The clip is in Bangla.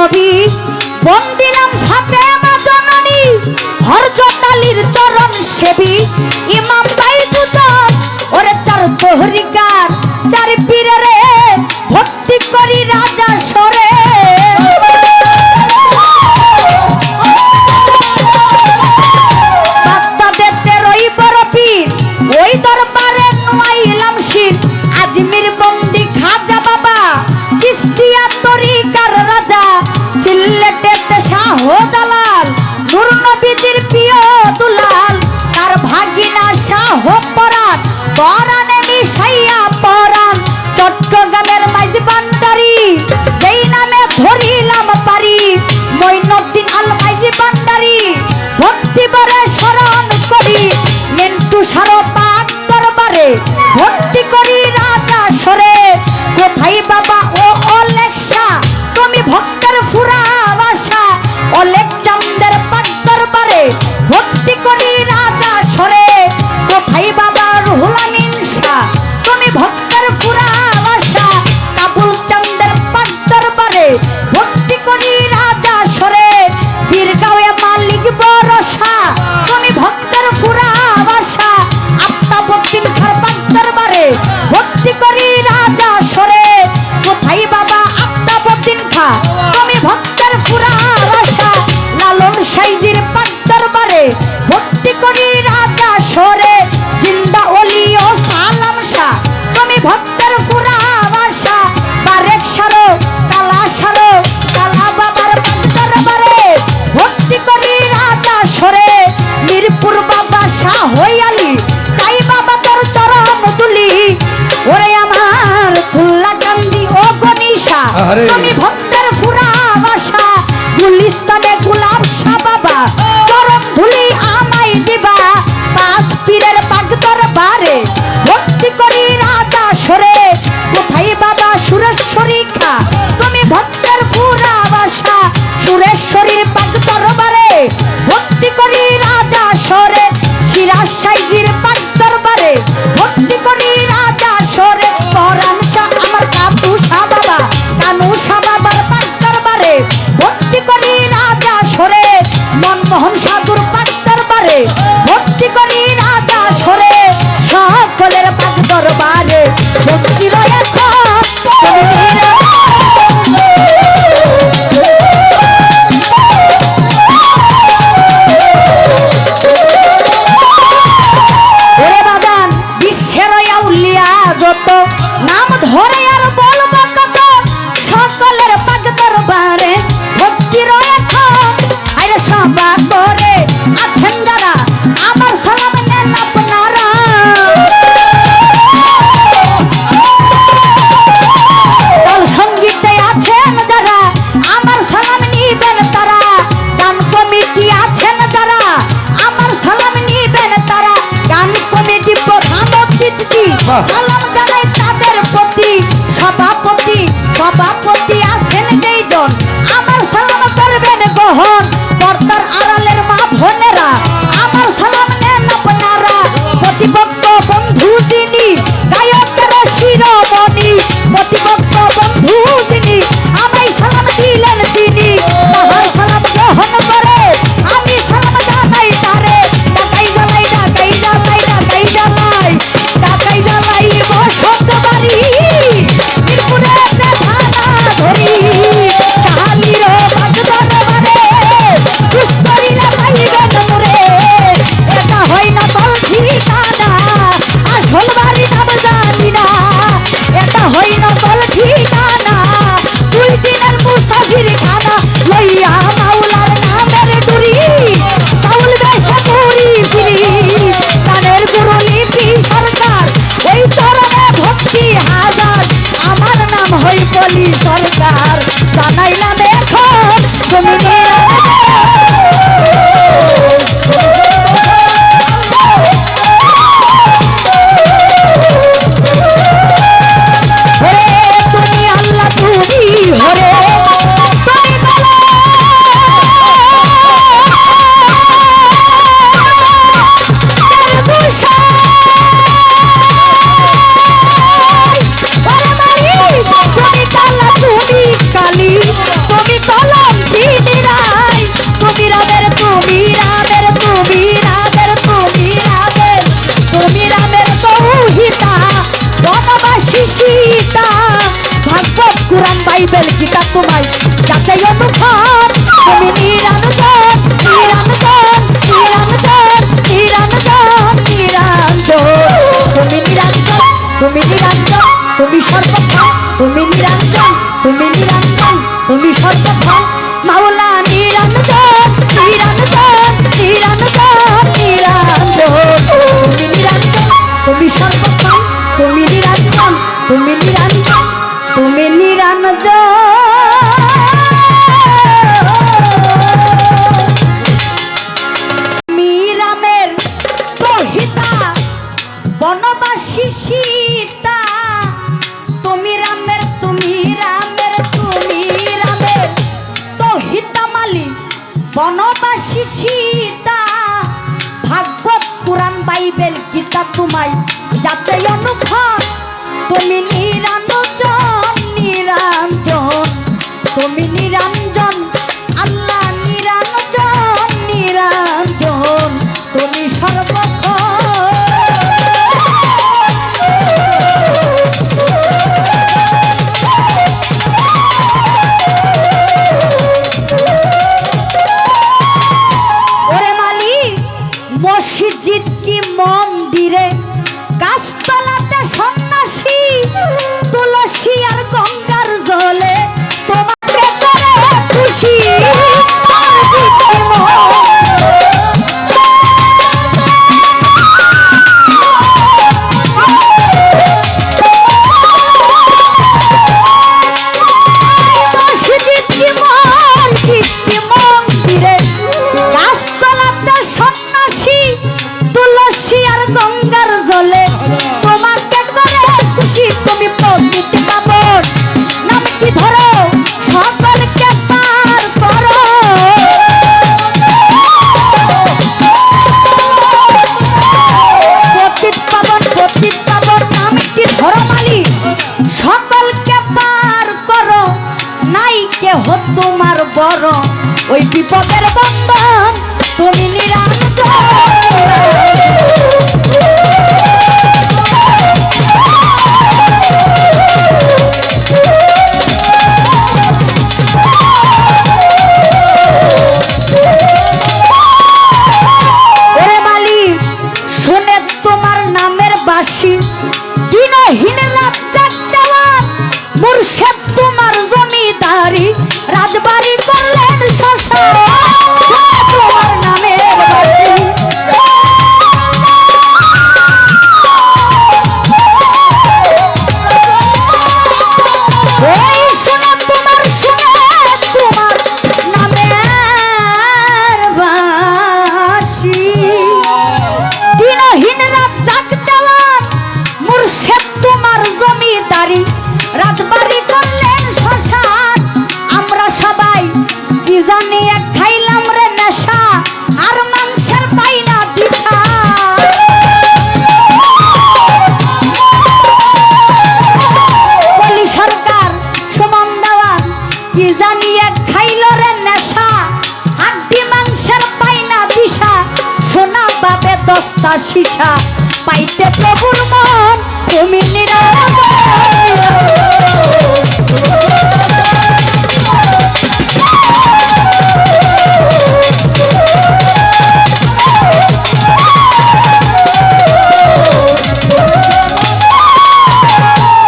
নবী বন্দিলাম ফাতেমা জননী হযরত আলীর চরণ সেবী ইমাম ভাই দুজন ওরে চার প্রহরীকার চার পীরে ভক্তি করি রাজা সরে বাগদাদেতে রই বড় পীর ওই দরবারে নুয়াইলাম শির আজমির বন্দি খাজা বাবা চিস্তিয়া তরিকার রাজা সিলেটেতে শাহজালাল নূর নবীদের প্রিয় দুলাল তার ভাগিনা শাহ পরাণ পরাণে মিশাইয়া পরাণ চট্টগ্রামের মাইজ ভান্ডারী যেই নামে ধরিলাম পারি মঈনুদ্দিন আল মাইজ ভান্ডারী ভক্তি ভরে স্মরণ করি মিন্টু সারো পাক দরবারে ভক্তি করি রাজা সরে কোথায় বাবা ও অলেক্সা তুমি ভক্তের ফুরা বাসা অলেক চাঁদের পাক দরবারে ভক্তি করি রাজা সরে কোথায় বাবা রুহুল আমিন শাহ তুমি ভক্তের ফুরা বাসা কাবুল চাঁদের পাক দরবারে ভক্তি করি রাজা সরে বীরগাঁওয়ে মালিক বরসা তুমি ভক্তের ফুরা বাসা আফতাবউদ্দিন খার পাক দরবারে ভক্তি করি রাজা সরে কোথায় বাবা আফতাবউদ্দিন খা তুমি ভক্তের ফুরা বাসা লালন সাইজির পাক দরবারে ভক্তি করি রাজা সরে জিন্দা ওলি ও সালাম শাহ তুমি ভক্তের ফুরা বাসা বারেক সারো কালা বাবার পাক দরবারে ভক্তি করি রাজা সরে মিরপুর বাবা শাহ হইয়ালি চাই বাবা তোর চরণ তুলি ওরে আমার খুল্লা কান্দি ও গনিশা তুমি ভক্তের ফুরা বাসা গুলিস্তানে গুলাব শাহ বাবা চরণ ধুলি আমায় দিবা পাঁচ পীরের পাক দরবারে ভক্তি করি রাজা সরে কোথায় বাবা সুরেশ্বরী খা তুমি ভক্তের ফুরা বাসা সুরেশ্বরীর পাক দরবারে ভক্তি করি রাজা সরে সিরাজ সাইজির পাক দরবারে ভক্তি করি রাজা সরে পরাণ শাহ আমার কানু শাহ বাবার পাক দরবারে ভক্তি করি রাজা সরে মনমোহন সাধুর পাক দরবারে ভক্তি করি রাজা সরে সকলের পাক দরবারে ভক্তি রয়েছে ওরে বাগান বিশ্বের আউলিয়া যত নাম ধরে আর বলবো কত সকলের পাক দরবারে ভক্তি রয়েছে আরে সবা করে আছেন যারা আমার সালাম নেন আপনারা দল সঙ্গীতে আছেন যারা আমার সালাম নিবেন তারা গান কমিটি আছেন যারা আমার সালাম নিবেন তারা গান কমিটি প্রধান অতিথি সালাম জানাই তাদের প্রতি সভাপতি আছেন যেইজন আমার সালাম করবেন গ্রহণ পর্দার আড়ালের মা বোনেরা আমার সালাম নেন আপনারা প্রতিপক্ষ বন্ধু তিনি গায়কের শিরোমণি প্রতিপক্ষ বন্ধু তিনি আমায় সালাম দিলেন তিনি মহান সালাম গ্রহণ করে আমি সালাম জানাই তারে ডাকাই জ্বালাই বসত বাড়ি মিরপুরে যে থানা ধরি শাহালির পাক দরবারে খুশ করিলে পাইবেন মোরে এটা হয় না তল ঠিকানা আসল বাড়ি নাম জানি না এটা হয় না তল ঠিকানা 2 দিনের মুসাফির খানা লইয়া মাওলার নামের ডুরি চাউল বেশে মুড়ি ফিরি কানের গুরু লিপি সরকার এই চরণে ভক্তি হাজার আমার নাম হই বলি সরকার জানাইলাম এখন জমিনে তুমি আল্লাহ তুমি হরে তুমি কালা তুমি কালী তুমি কালা কুরআন বাইবেল কিতাব তোমায় যাতে অনুখান তুমি নিরঞ্জন নিরঞ্জন নিরঞ্জন নিরঞ্জন নিরঞ্জন তুমি নিরঞ্জন তুমি নিরঞ্জন তুমি সর্বক্ষণ তুমি নিরঞ্জন তুমি নিরঞ্জন তুমি সর্বক্ষণ মাওলা নিরঞ্জন নিরঞ্জন নিরঞ্জন নিরঞ্জন তুমি নিরঞ্জন তুমি সর্বক্ষণ তুমি নিরঞ্জন তুমি নিরঞ্জন তুমি নিরঞ্জন রামের কহিতা বনবাসী সীতা তুমি রামের তুমি রামের তুমি রামের কহিতা মালি বনবাসী সীতা ভাগবত পুরাণ বাইবেল গীতা তোমায় যাতে অনুখান তুমি নিরঞ্জন নিরঞ্জন তুমি নিরঞ্জন আল্লাহ নিরঞ্জন নিরঞ্জন তুমি সর্বক্ষণ ওরে মালিক মসজিদ কি মন্দিরে গাছতলাতে সন্ন্যাসী তুলসী আর গঙ্গার জলে তোমাকে করে খুশি মসজিদ কি মন্দিরে গাছতলাতে সন্ন্যাসী তুলসী আর গঙ্গার জলে তোমাকে করে খুশি তুমি পণ্ডিত বাবর নামটি ধরো সকলকে পার করো পতিত পাবন নামটি ধরো মালি সকলকে পার করো নাই কেহ তোমার বড় ওই বিপদের বন্ধন তুমি নিরঞ্জন ওরে মালিক শুনে তোমার নামের বাসী দিনহীন রাত জাগতেওয়ার মুর্শেদ তোমার জমিদারি রাজবাড়ি করলেন শ্মশান তোমার নামের বাসী ওই শুনে তোমার নামের বাসী দিনহীন রাত জাগতেওয়ার মুর্শেদ তোমার জমিদারি রাজবাড়ি করলেন শ্মশান আমরা সবাই কি জানি এক খাইলাম রে নেশা আর মাংসের পাই না দিশা বলি সরকার সুমন দেওয়ান কি জানি এক খাইল রে নেশা হাড্ডি মাংসের পাই না দিশা সোনা বাবে দস্তা সীসা পাইতে প্রভুর মন তুমি নিরঞ্জন